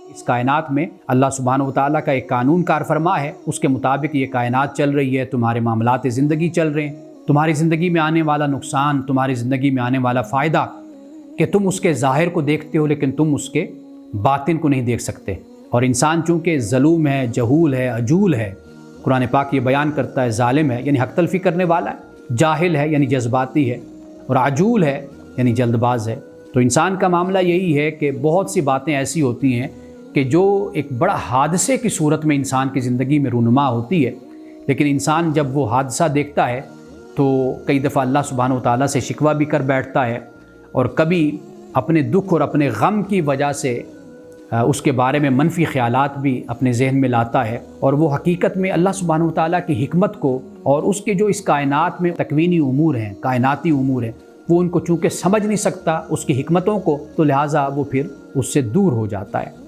इस कायनात में अल्लाह सुब्हानहू व तआला का एक कानून कार फरमा है, उसके मुताबिक ये कायनात चल रही है। तुम्हारे मामलात ज़िंदगी चल रहे हैं, तुम्हारी ज़िंदगी में आने वाला नुकसान, तुम्हारी ज़िंदगी में आने वाला फ़ायदा, कि तुम उसके ज़ाहिर को देखते हो लेकिन तुम उसके बातिन को नहीं देख सकते। और इंसान चूँकि ज़लूम है, जहूल है, अजूल है, कुरान पाक ये बयान करता है, ज़ालिम है यानी हक़ तलफ़ी करने वाला है, जाहिल है यानी जज्बाती है, और अजूल है यानी जल्दबाज है। तो इंसान का मामला यही है कि बहुत सी बातें ऐसी होती हैं कि जो एक बड़ा हादसे की सूरत में इंसान की ज़िंदगी में रूनुमा होती है, लेकिन इंसान जब वो हादसा देखता है तो कई दफ़ा अल्लाह सुब्हानहू व तआला से शिकवा भी कर बैठता है, और कभी अपने दुख और अपने गम की वजह से उसके बारे में मनफी ख़यालात भी अपने जहन में लाता है। और वो हकीकत में अल्लाह सुब्हानहू व तआला की हिकमत को और उसके जो इस कायनात में तकवीनी उमूर हैं, कायनाती उमूर हैं, वो उनको चूँकि समझ नहीं सकता उसकी हिकमतों को, तो लिहाजा वो फिर उससे दूर हो जाता है।